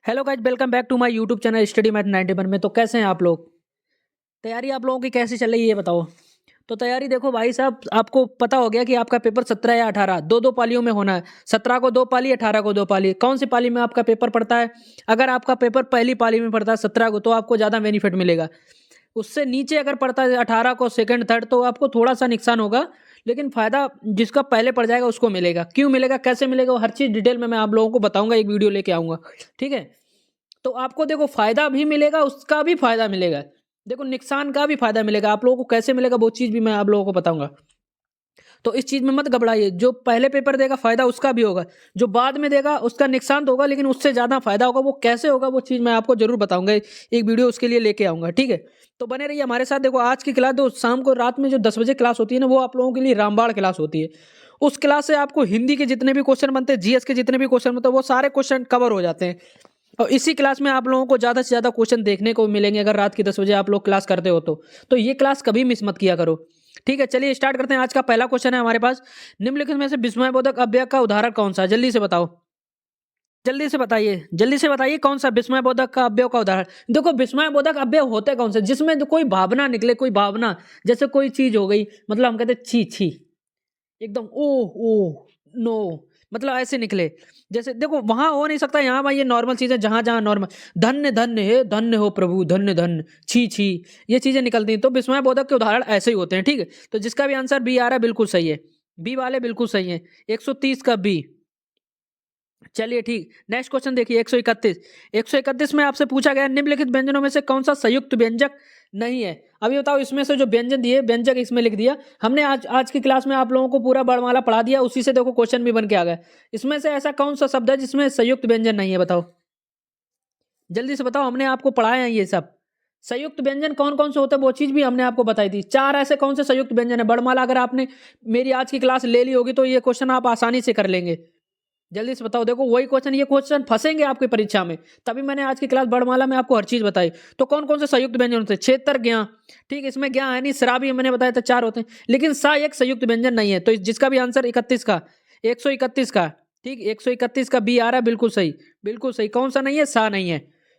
Hello guys, welcome back to my YouTube channel study math 91 में। तो कैसे हैं आप लोग? तैयारी आप लोगों की कैसी चल रही है ये बताओ। तो तैयारी देखो भाई साहब, आपको पता हो गया कि आपका पेपर 17 या 18 दो दो पालियों में होना है। 17 को दो पाली, 18 को दो पाली। कौन सी पाली में आपका पेपर पड़ता है? अगर आपका पेपर पहली पाली में पड़ता है 17 को, तो आपको ज़्यादा बेनिफिट मिलेगा। उससे नीचे अगर पड़ता है 18 को सेकंड थर्ड, तो आपको थोड़ा सा नुकसान होगा। लेकिन फायदा जिसका पहले पड़ जाएगा उसको मिलेगा। क्यों मिलेगा, कैसे मिलेगा, वो हर चीज़ डिटेल में मैं आप लोगों को बताऊंगा, एक वीडियो लेके आऊंगा। ठीक है। तो आपको देखो फायदा भी मिलेगा, उसका भी फायदा मिलेगा। देखो नुकसान का भी फायदा मिलेगा। आप लोगों को कैसे मिलेगा वो चीज भी मैं आप लोगों को बताऊंगा। तो इस चीज में मत घबराइए। जो पहले पेपर देगा फायदा उसका भी होगा, जो बाद में देगा उसका नुकसान तो होगा, लेकिन उससे ज्यादा फायदा होगा। वो कैसे होगा वो चीज मैं आपको जरूर बताऊंगा, एक वीडियो उसके लिए लेके आऊंगा। ठीक है। तो बने रहिए हमारे साथ। देखो आज की क्लास, दो शाम को रात में जो 10 बजे क्लास होती है ना, वो आप लोगों के लिए रामबाण क्लास होती है। उस क्लास से आपको हिंदी के जितने भी क्वेश्चन बनते हैं, जीएस के जितने भी क्वेश्चन बनते हैं, वो सारे क्वेश्चन कवर हो जाते हैं। और इसी क्लास में आप लोगों को ज़्यादा से ज़्यादा क्वेश्चन देखने को मिलेंगे, अगर रात की 10 बजे आप लोग क्लास करते हो तो ये क्लास कभी मिस मत किया करो। ठीक है, चलिए स्टार्ट करते हैं। आज का पहला क्वेश्चन है हमारे पास। निम्नलिखित में से विस्मयबोधक अव्यय का उदाहरण कौन सा है? जल्दी से बताओ, जल्दी से बताइए, जल्दी से बताइए कौन सा विस्मयबोधक का अव्यय का उदाहरण। देखो विस्मयबोधक अव्यय होते कौन से, जिसमें कोई भावना निकले, कोई भावना। जैसे कोई चीज हो गई, मतलब हम कहते छी छी, एकदम ओह ओह नो, मतलब ऐसे निकले। जैसे देखो वहां हो नहीं सकता, यहाँ भाई ये नॉर्मल चीजें, जहां जहां नॉर्मल। धन्य धन्य है, धन्य हो प्रभु, धन्य धन्य, छी छी, ये चीजें निकलती हैं। तो विस्मय बोधक के उदाहरण ऐसे ही होते हैं। ठीक है। तो जिसका भी आंसर बी आ रहा है बिल्कुल सही है। बी वाले बिल्कुल सही है। 130 का बी। चलिए ठीक, नेक्स्ट क्वेश्चन देखिए। 131, 131 में आपसे पूछा गया निम्नलिखित व्यंजनों में से कौन सा संयुक्त व्यंजक नहीं है? अभी बताओ इसमें से जो व्यंजन दिए, व्यंजक इसमें लिख दिया हमने। आज की क्लास में आप लोगों को पूरा वर्णमाला पढ़ा दिया, उसी से देखो क्वेश्चन भी बन के आ गया। इसमें से ऐसा कौन सा शब्द है जिसमें संयुक्त व्यंजन नहीं है? बताओ, जल्दी से बताओ। हमने आपको पढ़ाया है ये सब। संयुक्त व्यंजन कौन कौन से होते हैं वो चीज भी हमने आपको बताई थी। चार ऐसे कौन से संयुक्त व्यंजन है वर्णमाला, अगर आपने मेरी आज की क्लास ले ली होगी तो ये क्वेश्चन आप आसानी से कर लेंगे। जल्दी से बताओ। देखो वही क्वेश्चन, ये क्वेश्चन फंसेंगे आपकी परीक्षा में, तभी मैंने आज की क्लास वर्णमाला में आपको हर चीज बताई। तो कौन कौन से संयुक्त व्यंजन होते हैं? क्षेत्र, ज्ञा, ठीक, इसमें ज्ञा है नहीं, श्रा भी मैंने बताया था, चार होते हैं। लेकिन सा एक संयुक्त व्यंजन नहीं है। तो जिसका भी आंसर 31 का, 131 का, ठीक, 131 का बी आ रहा है बिल्कुल सही। बिल्कुल सही। कौन सा नहीं है? सा नहीं है।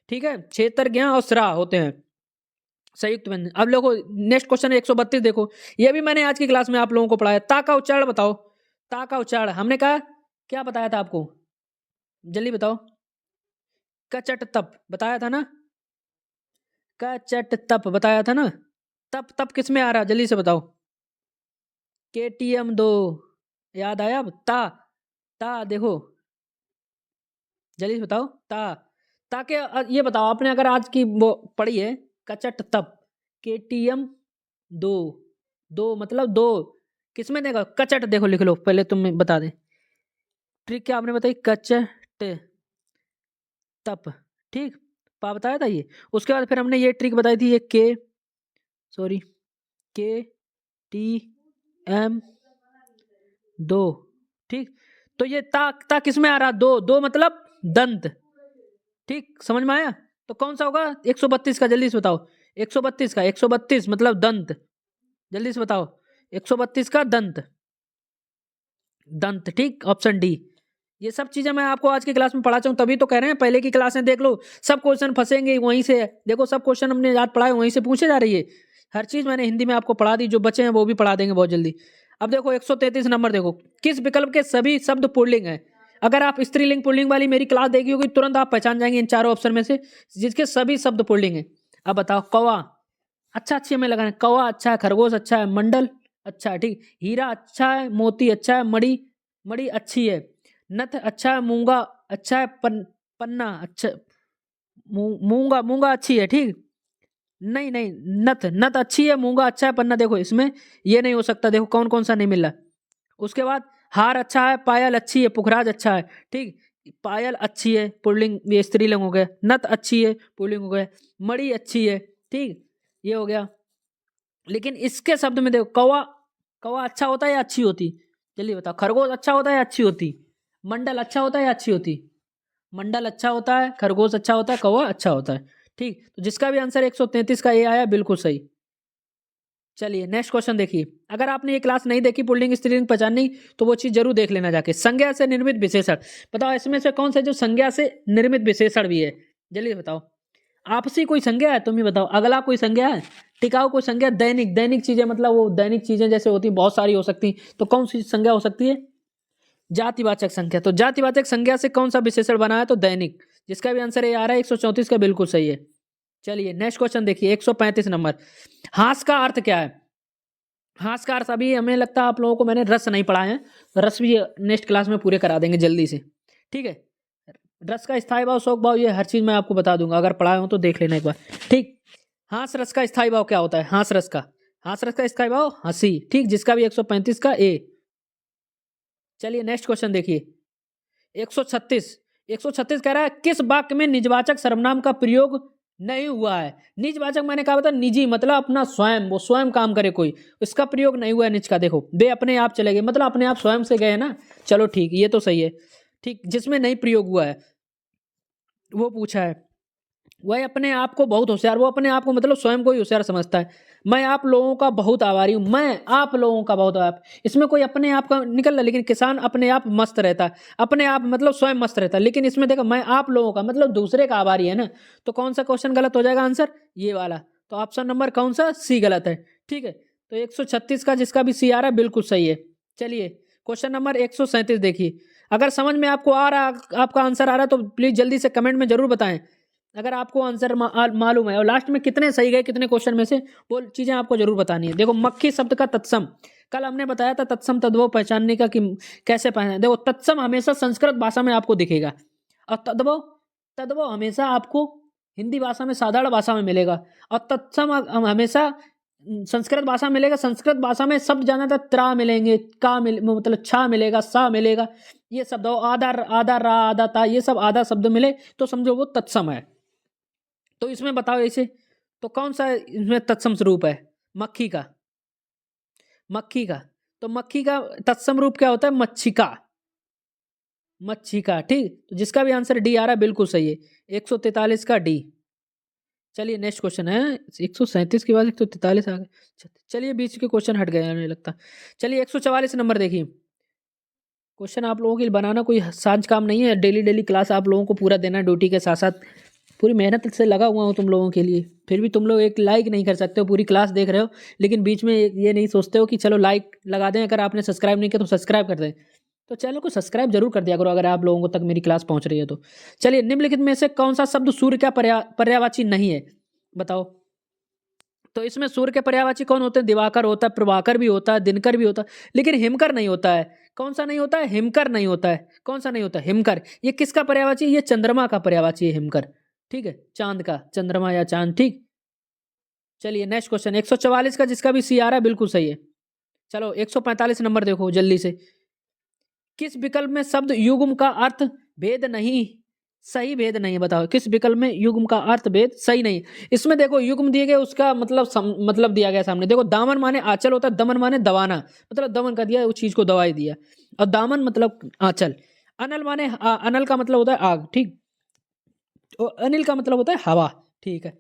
ठीक है, क्षेत्र, ज्ञा और श्रा होते हैं संयुक्त व्यंजन। अब लोगों नेक्स्ट क्वेश्चन है 132। देखो ये भी मैंने आज की क्लास में आप लोगों को पढ़ाया। ता का उच्चारण बताओ। ता का उच्चारण हमने कहा क्या बताया था आपको? जल्दी बताओ। कचट तप बताया था ना? कचट तप बताया था ना? तप तप किस में आ रहा, जल्दी से बताओ। KTM 2 याद आया अब? ता, ता देखो, जल्दी से बताओ। ता, ताकि ये बताओ आपने अगर आज की वो पढ़ी है, कचट तप, KTM 2, दो मतलब दो, किसमें देगा? कचट देखो लिख लो पहले, तुम बता दे ट्रिक क्या आपने बताई। कचट तप, ठीक, पा बताया था ये। उसके बाद फिर हमने ये ट्रिक बताई थी, ये सॉरी KTM 2, ठीक। तो ये ता किस में आ रहा? दो, दो मतलब दंत, ठीक, समझ में आया? तो कौन सा होगा 132 का? जल्दी से बताओ। 132 का, 132 मतलब दंत, जल्दी से बताओ। 132 का दंत, दंत, ठीक, ऑप्शन डी। ये सब चीजें मैं आपको आज की क्लास में पढ़ा चाहूँ, तभी तो कह रहे हैं पहले की क्लासें देख लो, सब क्वेश्चन फंसेंगे वहीं से। देखो सब क्वेश्चन हमने याद पढ़ाए, वहीं से पूछे जा रही है। हर चीज मैंने हिंदी में आपको पढ़ा दी, जो बचे हैं वो भी पढ़ा देंगे बहुत जल्दी। अब देखो 133 नंबर देखो। किस विकल्प के सभी शब्द पुल्लिंग है? अगर आप स्त्रीलिंग पुल्लिंग वाली मेरी क्लास देखी होगी, तुरंत आप पहचान जाएंगे इन चारों ऑप्शन में से, जिसके सभी शब्द पुल्लिंग है। अब बताओ। कौवा, अच्छा अच्छी हमें लगा है। कौवा अच्छा है, खरगोश अच्छा है, मंडल अच्छा है, ठीक, हीरा अच्छा है, मोती अच्छा है, मड़ी, मड़ी अच्छी है, नथ अच्छा है, मूंगा अच्छा है, पन्ना अच्छा, मूंगा, मूंगा अच्छी है, ठीक। नहीं नहीं, नथ, नथ अच्छी है, मूंगा अच्छा है, पन्ना देखो इसमें ये नहीं हो सकता। देखो कौन कौन सा नहीं मिल रहा। उसके बाद हार अच्छा है, पायल अच्छी है, पुखराज अच्छा है, ठीक, पायल अच्छी है, पुल्लिंग, ये स्त्रीलिंग हो गया। नथ अच्छी है, पुल्लिंग हो गया। मड़ी अच्छी है, ठीक, ये हो गया। लेकिन इसके शब्द में देखो, कौवा, कौवा अच्छा होता है या अच्छी होती? जल्दी बताओ। खरगोश अच्छा होता है या अच्छी होती? मंडल अच्छा होता है या अच्छी होती? मंडल अच्छा होता है, खरगोश अच्छा होता है, कौवा अच्छा होता है, ठीक। तो जिसका भी आंसर 133 का ये आया बिल्कुल सही। चलिए नेक्स्ट क्वेश्चन देखिए। अगर आपने ये क्लास नहीं देखी पुल्लिंग स्त्रीलिंग पहचाननी, तो वो चीज़ जरूर देख लेना जाके। संज्ञा से निर्मित विशेषण बताओ, इसमें से कौन सा जो संज्ञा से निर्मित विशेषण भी है, जल्दी बताओ। आपसी कोई संज्ञा है, तुम ही बताओ। अगला कोई संज्ञा है, टिकाऊ कोई संज्ञा, दैनिक दैनिक चीजें, मतलब वो दैनिक चीजें जैसे होती बहुत सारी हो सकती, तो कौन सी संज्ञा हो सकती है? जातिवाचक संख्या। तो जातिवाचक संज्ञा से कौन सा विशेषण बना है? तो दैनिक, जिसका भी आंसर ये आ रहा है 134 का बिल्कुल सही है। चलिए नेक्स्ट क्वेश्चन देखिए 135 नंबर। हास का अर्थ क्या है? हास का अर्थ अभी हमें लगता है आप लोगों को मैंने रस नहीं पढ़ाए हैं, रस भी नेक्स्ट क्लास में पूरे करा देंगे जल्दी से, ठीक है। रस का स्थायी भाव, शोक भाव, ये हर चीज मैं आपको बता दूंगा, अगर पढ़ाए हो तो देख लेना एक बार, ठीक। हास रस का स्थायी भाव क्या होता है? हास रस का स्थायी भाव हंसी, ठीक, जिसका भी 135 का ए। चलिए नेक्स्ट क्वेश्चन देखिए 136 कह रहा है किस वाक्य में निजवाचक सर्वनाम का प्रयोग नहीं हुआ है? निजवाचक मैंने कहा बता, निजी मतलब अपना स्वयं, वो स्वयं काम करे कोई, इसका प्रयोग नहीं हुआ है निज का। देखो वे अपने आप चले गए, मतलब अपने आप स्वयं से गए ना, चलो ठीक, ये तो सही है, ठीक। जिसमें नहीं प्रयोग हुआ है वो पूछा है, वह अपने आप को बहुत होशियार, वो अपने आप को मतलब स्वयं को ही होशियार समझता है। मैं आप लोगों का बहुत आभारी हूं, मैं आप लोगों का बहुत आप, इसमें कोई अपने आप का निकल रहा, लेकिन किसान अपने आप मस्त रहता है, अपने आप मतलब स्वयं मस्त रहता है, लेकिन इसमें देखो मैं आप लोगों का मतलब दूसरे का आभारी है ना, तो कौन सा क्वेश्चन गलत हो जाएगा? आंसर ये वाला, तो ऑप्शन नंबर कौन सा? सी गलत है, ठीक है। तो 136 का जिसका भी सी आ रहा है बिल्कुल सही है। चलिए क्वेश्चन नंबर 137 देखिए। अगर समझ में आपको आ रहा, आपका आंसर आ रहा है, तो प्लीज जल्दी से कमेंट में जरूर बताएं अगर आपको आंसर मालूम है, और लास्ट में कितने सही गए कितने क्वेश्चन में से, वो चीजें आपको जरूर बतानी है। देखो मक्खी शब्द का तत्सम, कल हमने बताया था तत्सम तद्भव पहचानने का कि कैसे पहचाना। देखो तत्सम हमेशा संस्कृत भाषा में आपको दिखेगा, और तद्भव तद्भव हमेशा आपको हिंदी भाषा में साधारण भाषा में मिलेगा, और तत्सम हमेशा संस्कृत भाषा में मिलेगा। संस्कृत भाषा में शब्द ज्यादातर त्रा मिलेंगे, का मतलब छा मिलेगा, सा मिलेगा, ये शब्द आधा आधा रा आधा ता, ये सब आधा शब्द मिले तो समझो वो तत्सम है। तो इसमें बताओ ऐसे, तो कौन सा इसमें तत्सम रूप है? मक्खी का, मक्खी का, तो मक्खी का तत्सम रूप क्या होता है? मच्छिका, मच्छिका, ठीक। तो जिसका भी आंसर डी आ रहा है बिल्कुल सही है, 143 का डी। चलिए नेक्स्ट क्वेश्चन है 137 के बाद 143 आ गए। चलिए बीच के क्वेश्चन हट गए हमें लगता। चलिए 144 नंबर देखिए। क्वेश्चन आप लोगों के लिए बनाना कोई साझ काम नहीं है, डेली डेली क्लास आप लोगों को पूरा देना, ड्यूटी के साथ साथ पूरी मेहनत से लगा हुआ हूँ तुम लोगों के लिए, फिर भी तुम लोग एक लाइक नहीं कर सकते हो, पूरी क्लास देख रहे हो लेकिन बीच में ये नहीं सोचते हो कि चलो लाइक लगा दें, अगर आपने सब्सक्राइब नहीं किया तो सब्सक्राइब कर दें, तो चैनल को सब्सक्राइब जरूर कर दिया करो अगर आप लोगों को तक मेरी क्लास पहुंच रही है तो। चलिए निम्नलिखित में से कौन सा शब्द सूर्य का पर्यायवाची नहीं है? बताओ। तो इसमें सूर्य के पर्यायवाची कौन होते हैं? दिवाकर होता है, प्रभाकर भी होता है, दिनकर भी होता है, लेकिन हिमकर नहीं होता है। कौन सा नहीं होता है? हिमकर नहीं होता है। कौन सा नहीं होता? हिमकर। ये किसका पर्यायवाची? ये चंद्रमा का पर्यायवाची है हिमकर, ठीक है, चांद का, चंद्रमा या चांद, ठीक। चलिए नेक्स्ट क्वेश्चन 144 का जिसका भी सी आ रहा है बिल्कुल सही है। चलो 145 नंबर देखो जल्दी से। किस विकल्प में शब्द युग्म का अर्थ भेद नहीं सही भेद नहीं है? बताओ किस विकल्प में युग्म का अर्थ भेद सही नहीं? इसमें देखो युग्म दिए गए, उसका मतलब दिया गया सामने। देखो दामन माने आंचल होता है, दमन माने दबाना, मतलब दमन कर दिया, उस चीज को दवाई दिया, और दामन मतलब आंचल। अनल माने अनल का मतलब होता है आग, ठीक, और अनिल का मतलब होता है हवा, ठीक है।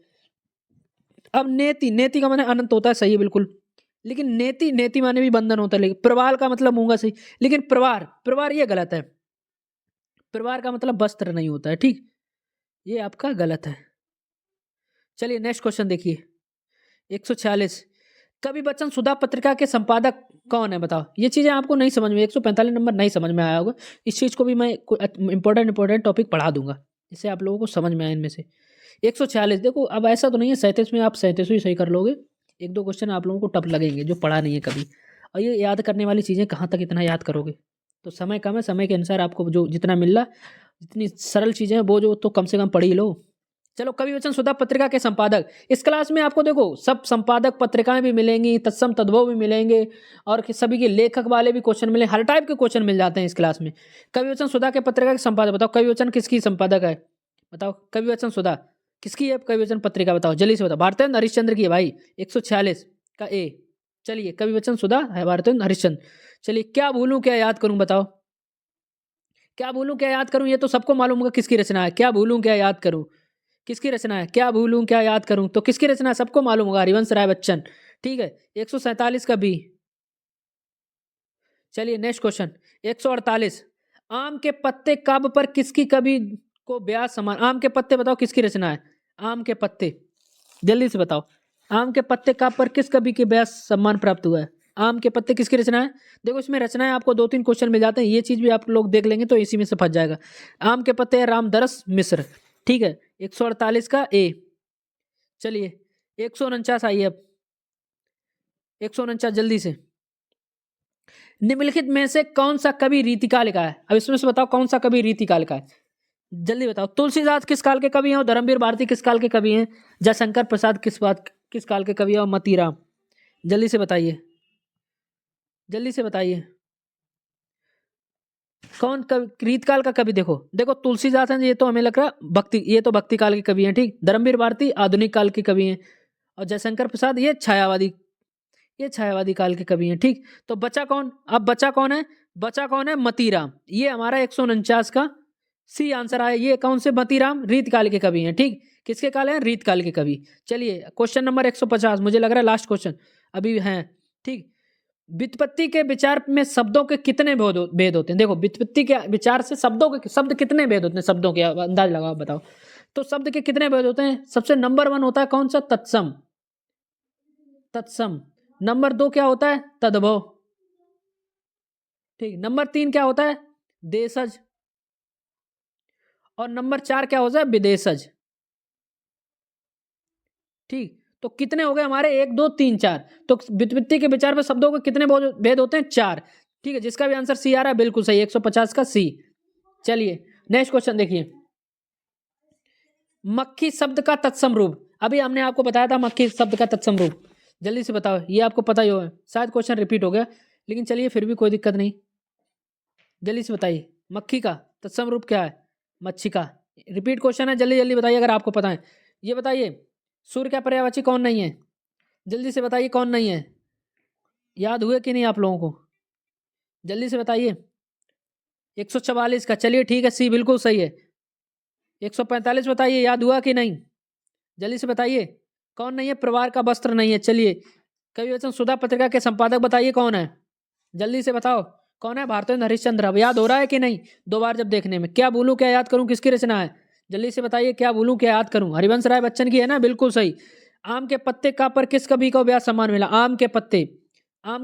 अब नेति, नेति का माने अनंत होता है, सही है बिल्कुल, लेकिन नेति नेति माने भी बंधन होता है, लेकिन प्रवाल का मतलब मूंगा सही, लेकिन प्रवार प्रवार ये गलत है, प्रवार का मतलब वस्त्र नहीं होता है, ठीक, ये आपका गलत है। चलिए नेक्स्ट क्वेश्चन देखिए 146। कवि बच्चन सुधा पत्रिका के संपादक कौन है? बताओ। ये चीजें आपको नहीं समझ में, 145 नंबर नहीं समझ में आया होगा, इस चीज को भी मैं इंपॉर्टेंट टॉपिक पढ़ा दूंगा जिससे आप लोगों को समझ में आए। इनमें से 146 देखो, अब ऐसा तो नहीं है 37 में आप 37 ही सही कर लोगे, एक दो क्वेश्चन आप लोगों को टफ लगेंगे जो पढ़ा नहीं है कभी, और ये याद करने वाली चीजें कहाँ तक इतना याद करोगे, तो समय कम है, समय के अनुसार आपको जो जितना मिल रहा, जितनी सरल चीजें हैं वो जो तो कम से कम पढ़ ही लो। चलो कवि वचन सुधा पत्रिका के संपादक, इस क्लास में आपको देखो सब संपादक पत्रिकाएं भी मिलेंगी, तत्सम तद्भव भी मिलेंगे, और सभी के लेखक वाले भी क्वेश्चन मिले, हर टाइप के क्वेश्चन मिल जाते हैं इस क्लास में। कवि वचन सुधा के पत्रिका के संपादक बताओ, कवि वचन किसकी संपादक है? बताओ कवि वचन सुधा किसकी है? कवि वचन पत्रिका बताओ जल्दी से बताओ। भारतेंद्र हरिश्चंद्र की है भाई, 146 का ए। चलिए कवि वचन सुधा है भारतेंद्र हरिश्चंद्र। चलिए क्या भूलूं क्या याद करूं? बताओ क्या भूलूं क्या याद करूं, ये तो सबको मालूम होगा किसकी रचना है। क्या भूलूं क्या याद करूं, किसकी रचना है? क्या भूलूं क्या याद करूं, तो किसकी रचना है सबको मालूम होगा, हरिवंश राय बच्चन, ठीक है। 147 का बी। चलिए नेक्स्ट क्वेश्चन 148। आम के पत्ते काव्य पर किसकी कवि को ब्याज समान। आम के पत्ते बताओ किसकी रचना है। आम के पत्ते जल्दी से बताओ। आम के पत्ते काव्य पर किस कवि के ब्याज सम्मान प्राप्त हुआ है। आम के पत्ते किसकी रचना है। देखो इसमें रचनाएं आपको 2-3 क्वेश्चन मिल जाते हैं, ये चीज भी आप लोग देख लेंगे तो इसी में से फंस जाएगा। आम के पत्ते रामदरस मिश्र। ठीक है 148 का ए। चलिए 149 आइए अब। 149 जल्दी से। निम्नलिखित में से कौन सा कवि रीतिकाल का है। अब इसमें से बताओ कौन सा कवि रीतिकाल का है। जल्दी बताओ। तुलसीदास किस काल के कवि हैं और धर्मवीर भारती किस काल के कवि हैं। जयशंकर प्रसाद किस काल के कवि हैं और मतीराम। जल्दी से बताइए, जल्दी से बताइए कौन कवि रीतकाल का कवि। देखो देखो तुलसीदास हैं, ये तो हमें लग रहा है भक्ति, ये तो भक्ति काल के कवि हैं। ठीक। धर्मवीर भारती आधुनिक काल के कवि हैं और जयशंकर प्रसाद ये छायावादी काल के कवि हैं। ठीक। तो बचा कौन। अब बचा कौन है। बचा कौन है मतीराम। ये हमारा 149 का सी आंसर आया। ये कौन से मतीराम रीतकाल के कवि हैं। ठीक। किसके काल हैं रीतकाल के कवि। चलिए क्वेश्चन नंबर 150 मुझे लग रहा है लास्ट क्वेश्चन अभी है। ठीक। व्युत्पत्ति के विचार में शब्दों के कितने भेद होते हैं। देखो व्युत्पत्ति के विचार से शब्द कितने भेद होते हैं। शब्दों के अंदाज लगाओ बताओ। तो शब्द के कितने भेद होते हैं। सबसे नंबर 1 होता है कौन सा तत्सम। नंबर 2 क्या होता है तद्भव। ठीक। नंबर 3 क्या होता है देशज। और नंबर 4 क्या होता है विदेशज। ठीक। तो कितने हो गए हमारे 1 2 3 4। तो व्युत्पत्ति के विचार में शब्दों के कितने भेद होते हैं 4। ठीक है जिसका भी आंसर सी आ रहा है बिल्कुल सही 150 का सी। चलिए नेक्स्ट क्वेश्चन देखिए। मक्खी शब्द का तत्सम रूप। अभी हमने आपको बताया था मक्खी शब्द का तत्सम रूप। जल्दी से बताओ ये आपको पता ही होगा, शायद क्वेश्चन रिपीट हो गया लेकिन चलिए फिर भी कोई दिक्कत नहीं। जल्दी से बताइए मक्खी का तत्सम रूप क्या है। मच्छी का। रिपीट क्वेश्चन है जल्दी जल्दी बताइए अगर आपको पता है। ये बताइए सूर्य का पर्यायवाची कौन नहीं है। जल्दी से बताइए कौन नहीं है। याद हुए कि नहीं आप लोगों को। जल्दी से बताइए। 144 का। चलिए ठीक है सी बिल्कुल सही है। 145 बताइए याद हुआ कि नहीं। जल्दी से बताइए कौन नहीं है। परिवार का वस्त्र नहीं है। चलिए कवि वचन सुधा पत्रिका के संपादक बताइए कौन है। जल्दी से बताओ कौन है भारतेंद्र हरिश्चंद्र। अब याद हो रहा है कि नहीं 2 बार जब देखने में। क्या बोलूं क्या याद करूं किसकी रचना है। जल्दी से बताइए क्या बोलूं क्या याद करूं। हरिवंश राय बच्चन की है ना बिल्कुल सही। आम के पत्ते का पर किस कवि को ब्याज सम्मान मिला। आम के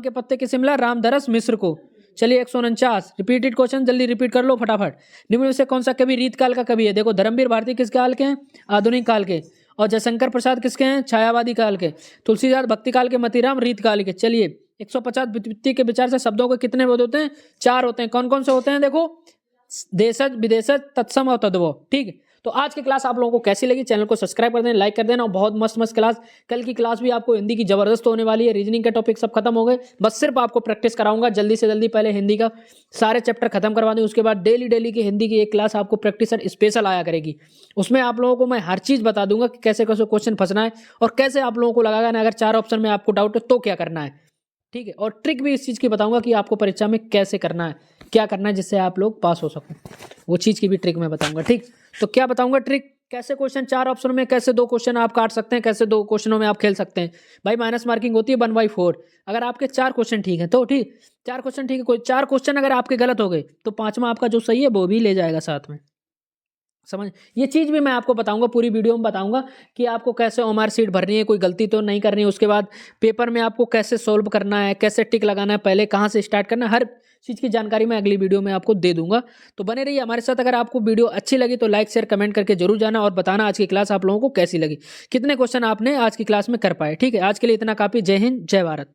पत्ते किसे मिला रामदरस मिश्र को। चलिए 149 रिपीटेड क्वेश्चन जल्दी रिपीट कर लो फटाफट। निम्न में से कौन सा कवि रीतकाल का कवि है। देखो धर्मवीर भारती किस काल के हैं आधुनिक काल के। और जयशंकर प्रसाद किसके हैं छायावादी काल के। तुलसीदास भक्ति काल के। मतीराम रीतकाल के। चलिए 150 व्युत्पत्ति के विचार से शब्दों के कितने भेद होते हैं 4 होते हैं। कौन कौन से होते हैं देखो देशज विदेशज तत्सम और तद्भव। ठीक। तो आज की क्लास आप लोगों को कैसी लगी चैनल को सब्सक्राइब कर देना लाइक कर देना। और बहुत मस्त मस्त क्लास कल की क्लास भी आपको हिंदी की जबरदस्त होने वाली है। रीजनिंग के टॉपिक सब खत्म हो गए बस सिर्फ आपको प्रैक्टिस कराऊंगा जल्दी से जल्दी। पहले हिंदी का सारे चैप्टर खत्म करवा दूं उसके बाद डेली की हिंदी की एक क्लास आपको प्रैक्टिस स्पेशल आया करेगी। उसमें आप लोगों को मैं हर चीज बता दूंगा कि कैसे कैसे क्वेश्चन फंसना है और कैसे आप लोगों को लगाना है। अगर 4 ऑप्शन में आपको डाउट है तो क्या करना है। ठीक है। और ट्रिक भी इस चीज की बताऊंगा कि आपको परीक्षा में कैसे करना है क्या करना है जिससे आप लोग पास हो सको। वो चीज की भी ट्रिक मैं बताऊंगा। ठीक। तो क्या बताऊंगा ट्रिक कैसे क्वेश्चन 4 ऑप्शन में कैसे 2 क्वेश्चन आप काट सकते हैं कैसे 2 क्वेश्चनों में आप खेल सकते हैं। भाई माइनस मार्किंग होती है 1/4। अगर आपके 4 क्वेश्चन ठीक है तो ठीक 4 क्वेश्चन ठीक है। कोई 4 क्वेश्चन अगर आपके गलत हो गए तो 5वां आपका जो सही है वो भी ले जाएगा साथ में। समझ। ये चीज भी मैं आपको बताऊंगा पूरी वीडियो में बताऊंगा कि आपको कैसे ओएमआर शीट भरनी है कोई गलती तो नहीं करनी है। उसके बाद पेपर में आपको कैसे सोल्व करना है कैसे टिक लगाना है पहले कहाँ से स्टार्ट करना है हर चीज़ की जानकारी मैं अगली वीडियो में आपको दे दूंगा। तो बने रहिए हमारे साथ। अगर आपको वीडियो अच्छी लगी तो लाइक शेयर कमेंट करके जरूर जाना और बताना आज की क्लास आप लोगों को कैसी लगी कितने क्वेश्चन आपने आज की क्लास में कर पाए। ठीक है आज के लिए इतना काफी। जय हिंद जय भारत।